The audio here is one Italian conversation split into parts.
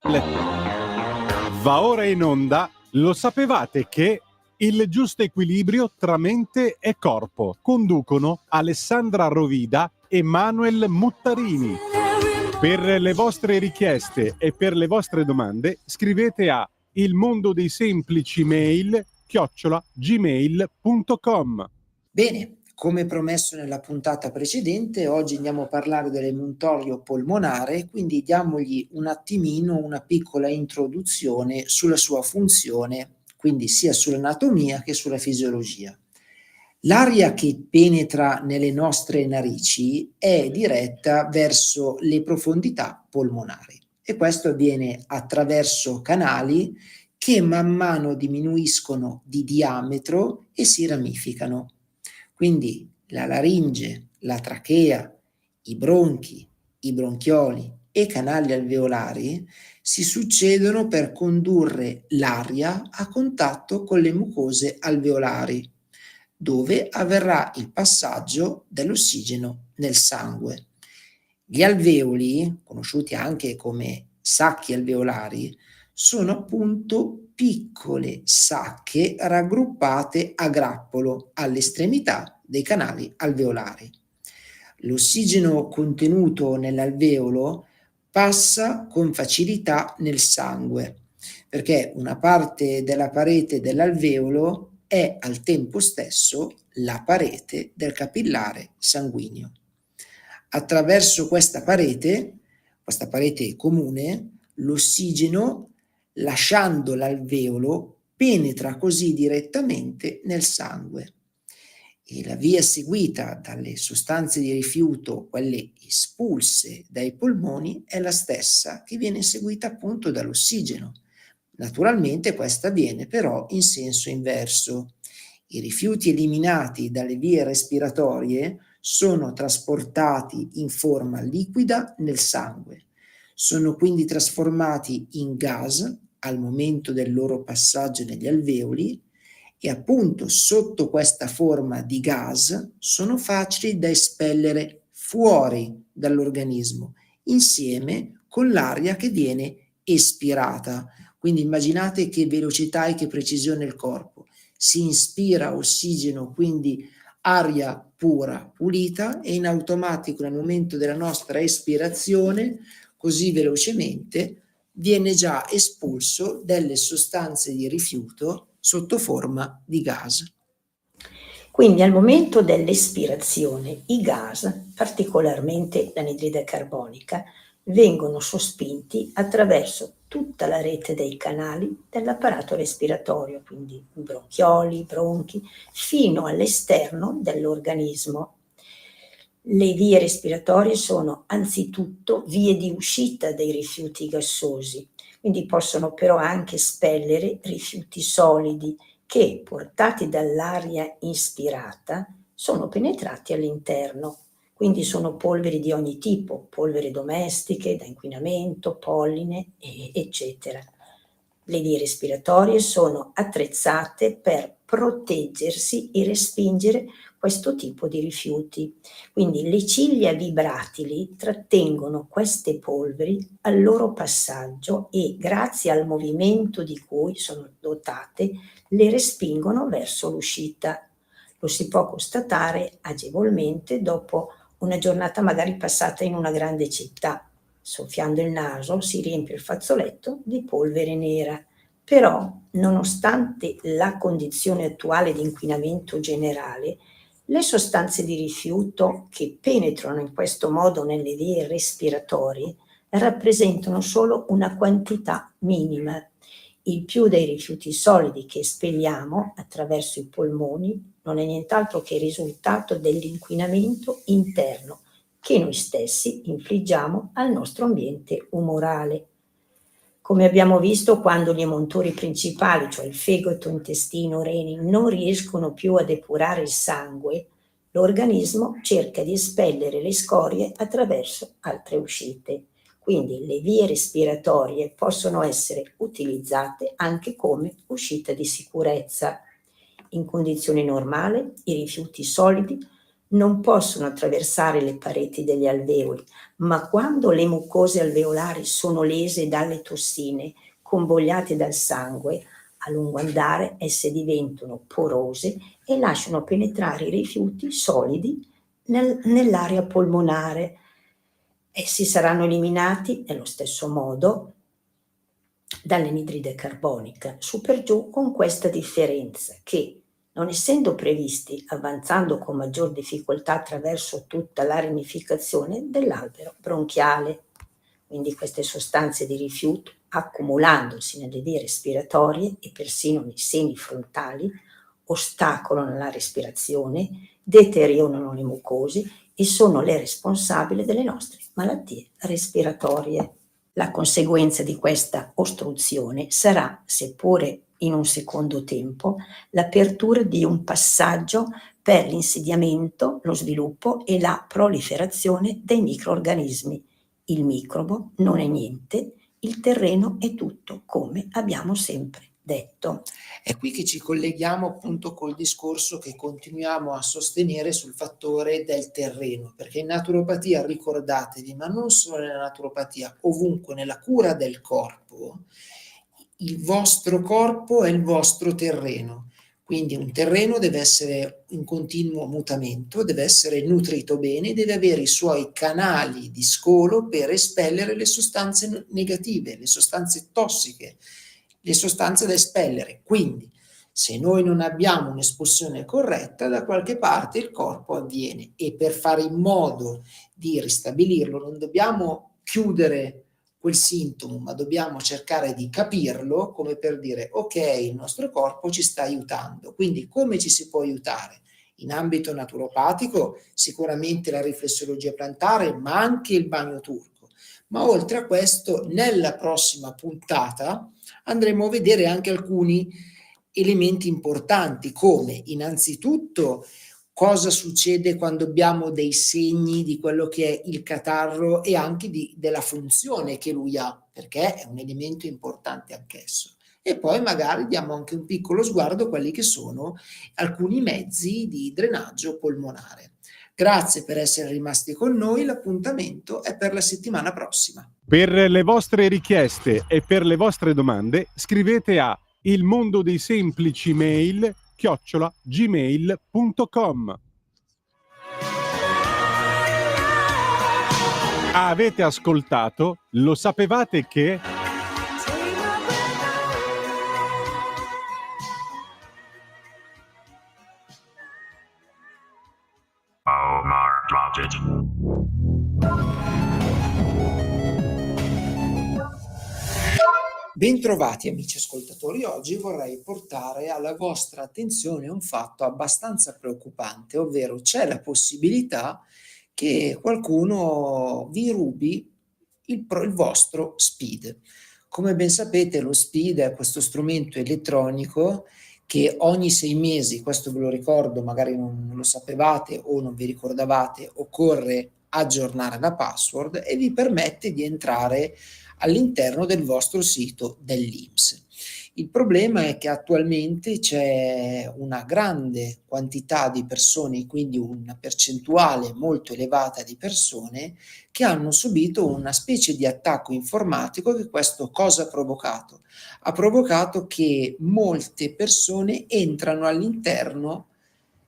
Va ora in onda. Lo sapevate che il giusto equilibrio tra mente e corpo conducono Alessandra Rovida e Manuel Muttarini. Per le vostre richieste e per le vostre domande scrivete a ilmondodeisemplici-mail@gmail.com. Bene, come promesso nella puntata precedente, oggi andiamo a parlare dell'emuntorio polmonare, quindi diamogli un attimino una piccola introduzione sulla sua funzione, quindi sia sull'anatomia che sulla fisiologia. L'aria che penetra nelle nostre narici è diretta verso le profondità polmonari e questo avviene attraverso canali che man mano diminuiscono di diametro e si ramificano. Quindi la laringe, la trachea, i bronchi, i bronchioli e i canali alveolari si succedono per condurre l'aria a contatto con le mucose alveolari, dove avverrà il passaggio dell'ossigeno nel sangue. Gli alveoli, conosciuti anche come sacchi alveolari, sono appunto piccole sacche raggruppate a grappolo all'estremità dei canali alveolari. L'ossigeno contenuto nell'alveolo passa con facilità nel sangue, perché una parte della parete dell'alveolo è al tempo stesso la parete del capillare sanguigno. Attraverso questa parete comune, l'ossigeno, lasciando l'alveolo, penetra così direttamente nel sangue. E la via seguita dalle sostanze di rifiuto, quelle espulse dai polmoni, è la stessa che viene seguita appunto dall'ossigeno. Naturalmente questa avviene però in senso inverso. I rifiuti eliminati dalle vie respiratorie sono trasportati in forma liquida nel sangue. Sono quindi trasformati in gas al momento del loro passaggio negli alveoli e appunto sotto questa forma di gas sono facili da espellere fuori dall'organismo insieme con l'aria che viene espirata. Quindi immaginate che velocità e che precisione il corpo. Si inspira ossigeno, quindi aria pura, pulita, e in automatico nel momento della nostra espirazione, così velocemente, viene già espulso delle sostanze di rifiuto sotto forma di gas. Quindi al momento dell'espirazione i gas, particolarmente l'anidride carbonica, vengono sospinti attraverso tutta la rete dei canali dell'apparato respiratorio, quindi bronchioli, bronchi, fino all'esterno dell'organismo. Le vie respiratorie sono anzitutto vie di uscita dei rifiuti gassosi, quindi possono però anche espellere rifiuti solidi che, portati dall'aria inspirata, sono penetrati all'interno. Quindi sono polveri di ogni tipo, polveri domestiche, da inquinamento, polline, eccetera. Le vie respiratorie sono attrezzate per proteggersi e respingere questo tipo di rifiuti. Quindi le ciglia vibratili trattengono queste polveri al loro passaggio e, grazie al movimento di cui sono dotate, le respingono verso l'uscita. Lo si può constatare agevolmente dopo una giornata magari passata in una grande città. Soffiando il naso si riempie il fazzoletto di polvere nera. Però, nonostante la condizione attuale di inquinamento generale, le sostanze di rifiuto che penetrano in questo modo nelle vie respiratorie rappresentano solo una quantità minima. Il più dei rifiuti solidi che espelliamo attraverso i polmoni non è nient'altro che il risultato dell'inquinamento interno che noi stessi infliggiamo al nostro ambiente umorale. Come abbiamo visto, quando gli emontori principali, cioè il fegato, intestino, reni, non riescono più a depurare il sangue, l'organismo cerca di espellere le scorie attraverso altre uscite. Quindi le vie respiratorie possono essere utilizzate anche come uscita di sicurezza. In condizioni normali i rifiuti solidi non possono attraversare le pareti degli alveoli, ma quando le mucose alveolari sono lese dalle tossine, convogliate dal sangue, a lungo andare esse diventano porose e lasciano penetrare i rifiuti solidi nell'area polmonare. Essi saranno eliminati nello stesso modo dall'anidride carbonica, su per giù, con questa differenza che, non essendo previsti, avanzando con maggior difficoltà attraverso tutta la ramificazione dell'albero bronchiale. Quindi queste sostanze di rifiuto, accumulandosi nelle vie respiratorie e persino nei seni frontali, ostacolano la respirazione, deteriorano le mucosi e sono le responsabili delle nostre malattie respiratorie. La conseguenza di questa ostruzione sarà, seppure in un secondo tempo, l'apertura di un passaggio per l'insediamento, lo sviluppo e la proliferazione dei microrganismi. Il microbo non è niente, il terreno è tutto, come abbiamo sempre detto. È qui che ci colleghiamo appunto col discorso che continuiamo a sostenere sul fattore del terreno, perché in naturopatia, ricordatevi, ma non solo nella naturopatia, ovunque nella cura del corpo, il vostro corpo è il vostro terreno. Quindi un terreno deve essere in continuo mutamento, deve essere nutrito bene, deve avere i suoi canali di scolo per espellere le sostanze negative, le sostanze tossiche, le sostanze da espellere. Quindi, se noi non abbiamo un'espulsione corretta, da qualche parte il corpo avviene, e per fare in modo di ristabilirlo non dobbiamo chiudere quel sintomo, ma dobbiamo cercare di capirlo, come per dire: ok, il nostro corpo ci sta aiutando. Quindi come ci si può aiutare? In ambito naturopatico sicuramente la riflessologia plantare, ma anche il bagno turco. Ma oltre a questo, nella prossima puntata andremo a vedere anche alcuni elementi importanti, come innanzitutto cosa succede quando abbiamo dei segni di quello che è il catarro e anche della funzione che lui ha, perché è un elemento importante anch'esso. E poi magari diamo anche un piccolo sguardo a quelli che sono alcuni mezzi di drenaggio polmonare. Grazie per essere rimasti con noi, l'appuntamento è per la settimana prossima. Per le vostre richieste e per le vostre domande scrivete a ilmondodeisemplicimail@gmail.com. Avete ascoltato? Lo sapevate che? Omar dropped it. Bentrovati amici ascoltatori, oggi vorrei portare alla vostra attenzione un fatto abbastanza preoccupante, ovvero c'è la possibilità che qualcuno vi rubi il vostro SPID. Come ben sapete, lo SPID è questo strumento elettronico che ogni 6 mesi, questo ve lo ricordo, magari non lo sapevate o non vi ricordavate, occorre aggiornare la password e vi permette di entrare all'interno del vostro sito dell'INPS. Il problema è che attualmente c'è una grande quantità di persone, quindi una percentuale molto elevata di persone, che hanno subito una specie di attacco informatico. Che questo cosa ha provocato? Ha provocato che molte persone entrano all'interno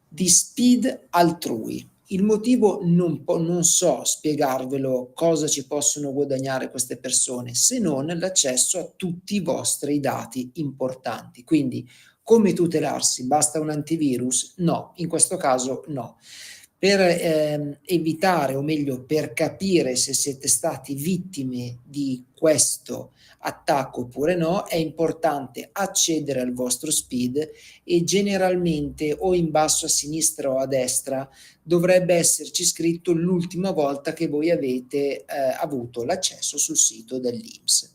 di SPID altrui. Il motivo non so spiegarvelo cosa ci possono guadagnare queste persone, se non l'accesso a tutti i vostri dati importanti. Quindi come tutelarsi? Basta un antivirus? No, in questo caso no. Per evitare, o meglio per capire se siete stati vittime di questo attacco oppure no, è importante accedere al vostro SPID e generalmente o in basso a sinistra o a destra dovrebbe esserci scritto l'ultima volta che voi avete avuto l'accesso sul sito dell'INPS.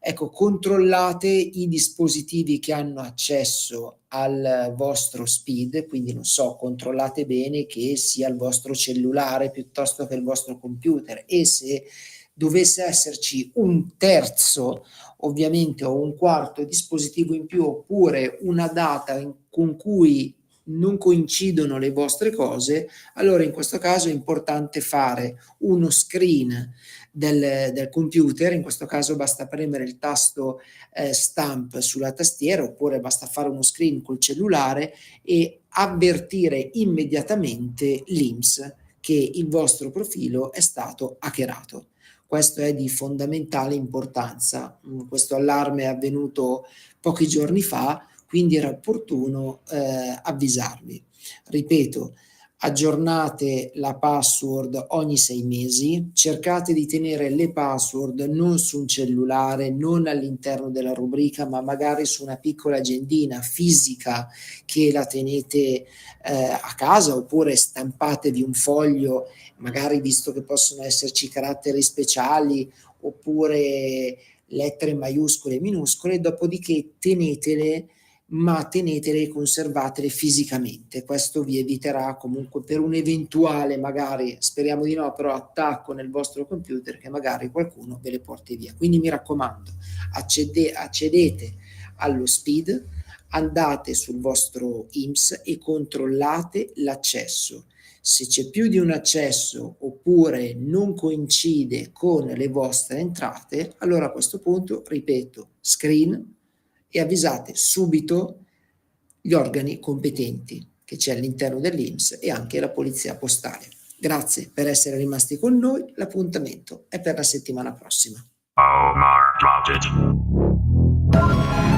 Ecco, controllate i dispositivi che hanno accesso al vostro SPID, quindi non so, controllate bene che sia il vostro cellulare piuttosto che il vostro computer, e se dovesse esserci un terzo, ovviamente, o un quarto dispositivo in più, oppure una data con cui non coincidono le vostre cose, allora in questo caso è importante fare uno screen del computer. In questo caso basta premere il tasto stamp sulla tastiera, oppure basta fare uno screen col cellulare e avvertire immediatamente l'INPS che il vostro profilo è stato hackerato. Questo è di fondamentale importanza. Questo allarme è avvenuto pochi giorni fa, quindi era opportuno avvisarvi. Ripeto, aggiornate la password ogni 6 mesi, cercate di tenere le password non su un cellulare, non all'interno della rubrica, ma magari su una piccola agendina fisica che la tenete a casa, oppure stampatevi un foglio, magari visto che possono esserci caratteri speciali oppure lettere maiuscole e minuscole, dopodiché tenetele, ma tenetele e conservatele fisicamente. Questo vi eviterà comunque per un eventuale, magari, speriamo di no, però attacco nel vostro computer, che magari qualcuno ve le porti via. Quindi mi raccomando, accedete allo SPID, andate sul vostro INPS e controllate l'accesso. Se c'è più di un accesso oppure non coincide con le vostre entrate, allora a questo punto, ripeto, screen, e avvisate subito gli organi competenti che c'è all'interno dell'INPS e anche la polizia postale. Grazie per essere rimasti con noi, l'appuntamento è per la settimana prossima. Omar dropped it.